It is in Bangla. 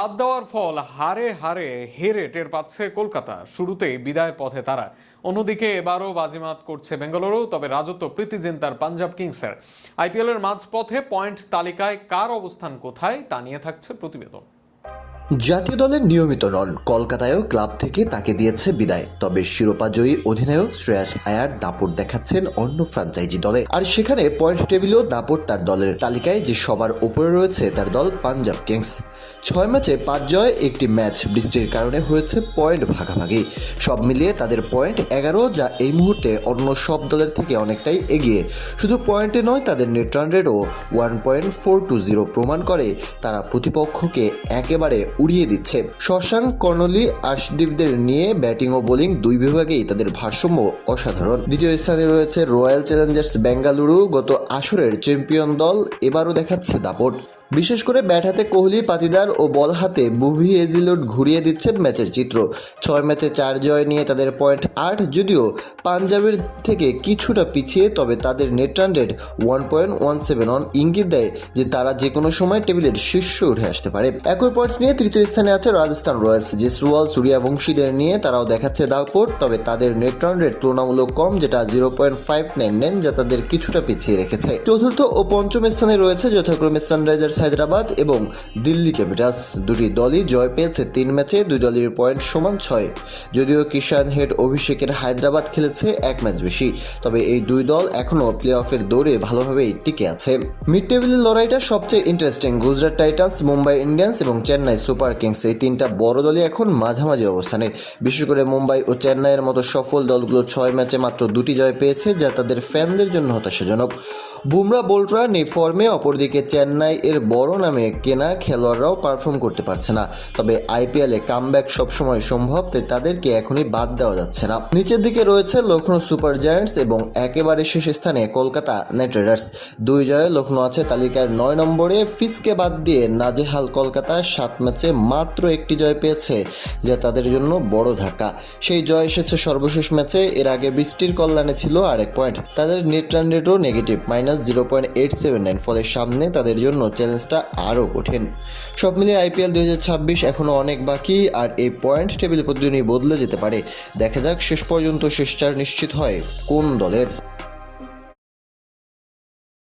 বাদ দেওয়ার ফল হারে হারে হেরে টের পাচ্ছে কলকাতা। শুরুতেই বিদায়ের পথে তারা। অন্যদিকে এবারও বাজিমাত করছে বেঙ্গালুরু, তবে রাজত্ব প্রীতি জিন্তার পাঞ্জাব কিংসের। আইপিএলের মাঝপথে পয়েন্ট তালিকায় কার অবস্থান কোথায় তা নিয়ে থাকছে প্রতিবেদন। জাতীয় দলের নিয়মিত নন, কলকাতায়ও ক্লাব থেকে তাকে দিয়েছে বিদায়। তবে শিরোপাজয়ী অধিনায়ক শ্রেয়াস আয়ার দাপট দেখাচ্ছেন অন্য ফ্র্যাঞ্চাইজি দলে। আর সেখানে পয়েন্ট টেবিলেও দাপট তার দলের। তালিকায় যে সবার উপরে রয়েছে তার দল পাঞ্জাব কিংস। 6 ম্যাচে 5 জয়, একটি ম্যাচ বৃষ্টির কারণে হয়েছে পয়েন্ট ভাগাভাগি। সব মিলিয়ে তাদের পয়েন্ট 11, যা এই মুহূর্তে অন্য সব দলের থেকে অনেকটাই এগিয়ে। শুধু পয়েন্টে নয়, তাদের নেট রান রেটও 1.420 প্রমাণ করে তারা প্রতিপক্ষকে একেবারে উড়িয়ে দিচ্ছে। শশাঙ্ক, কর্ণলি, আশদীপদের নিয়ে ব্যাটিং ও বোলিং দুই বিভাগেই তাদের ভারসাম্য অসাধারণ। দ্বিতীয় স্থানে রয়েছে রয়্যাল চ্যালেঞ্জার্স বেঙ্গালুরু। গত আসরের চ্যাম্পিয়ন দল এবারও দেখাচ্ছে দাপট। বিশেষ করে ব্যাট হাতে কোহলি, পাতিদার ও বল হাতে বুভি হেজিলউড ঘুরিয়ে দিচ্ছেন ম্যাচের চিত্র। 6 ম্যাচে 4 জয় নিয়ে তাদের পয়েন্ট 8। যদিও পাঞ্জাবের থেকে কিছুটা পিছিয়ে, তবে তাদের নেট রান রেট 1.171 ইঙ্গিত দেয় যে তারা যে কোনো সময় টেবিলের শীর্ষে উঠে আসতে পারে। একই পয়েন্ট নিয়ে তৃতীয় স্থানে আছে রাজস্থান রয়্যালস। জেসওয়াল, সূর্যবংশীদের নিয়ে তারাও দেখাচ্ছে দাপট, তবে তাদের নেট রান রেট তুলনামূলক কম, যেটা 0.599, যা তাদের কিছুটা পিছিয়ে রেখেছে। চতুর্থ ও পঞ্চম স্থানে রয়েছে যথাক্রমে সানরাইজার্স হায়দ্রাবাদ এবং দিল্লি ক্যাপিটালস। দুটি দলই জয় পেয়েছে 3 ম্যাচে, দুই দলের পয়েন্ট সমান 6। যদিও কিষান হেড অভিষেকের হায়দ্রাবাদ খেলেছে 1 ম্যাচ বেশি, তবে এই দুই দল এখনও প্লে অফের দৌড়ে ভালোভাবেই টিকে আছে। মিড টেবিলের লড়াইটা সবচেয়ে interesting. Gujarat Titans, Mumbai Indians এবং চেন্নাই সুপার কিংস, এই তিনটা বড় দলই এখন মাঝামাঝি অবস্থানে। বিশেষ করে মুম্বাই ও চেন্নাইয়ের মতো সফল দলগুলো 6 ম্যাচে মাত্র 2টি জয় পেয়েছে, যা তাদের ফ্যানদের জন্য হতাশাজনক। বুমরা বোল্টরা নেই ফর্মে, অপরদিকে চেন্নাই এর বড় নামে কেনা খেলোয়াড়রাও পারফর্ম করতে পারছে না। তবে আইপিএলে কামব্যাক সবসময় সম্ভব, তাই তাদেরকে এখনই বাদ দেওয়া যাচ্ছে না। নিচের দিকে রয়েছে লখনৌ সুপার জায়ান্টস এবং একেবারে শেষ স্থানে কলকাতা নাইট রাইডার্স। 2 জয়ে লখনৌ আছে তালিকার 9 নম্বরে। ফিসকে বাদ দিয়ে নাজেহাল কলকাতা 7 ম্যাচে মাত্র 1টি জয় পেয়েছে, যা তাদের জন্য বড় ধাক্কা। সেই জয় এসেছে সর্বশেষ ম্যাচে। এর আগে বৃষ্টির কল্যাণে ছিল আরেক পয়েন্ট। তাদের নেট রান রেটও নেগেটিভ, -0.879। ফলে সামনে তাদের জন্য চ্যালেঞ্জটা আরও কঠিন। সব মিলিয়ে আইপিএল 2026 এখনও অনেক বাকি, আর এই পয়েন্ট টেবিল প্রতিদিনই বদলে যেতে পারে। দেখা যাক শেষ পর্যন্ত শেষ চার নিশ্চিত হয় কোন দলের।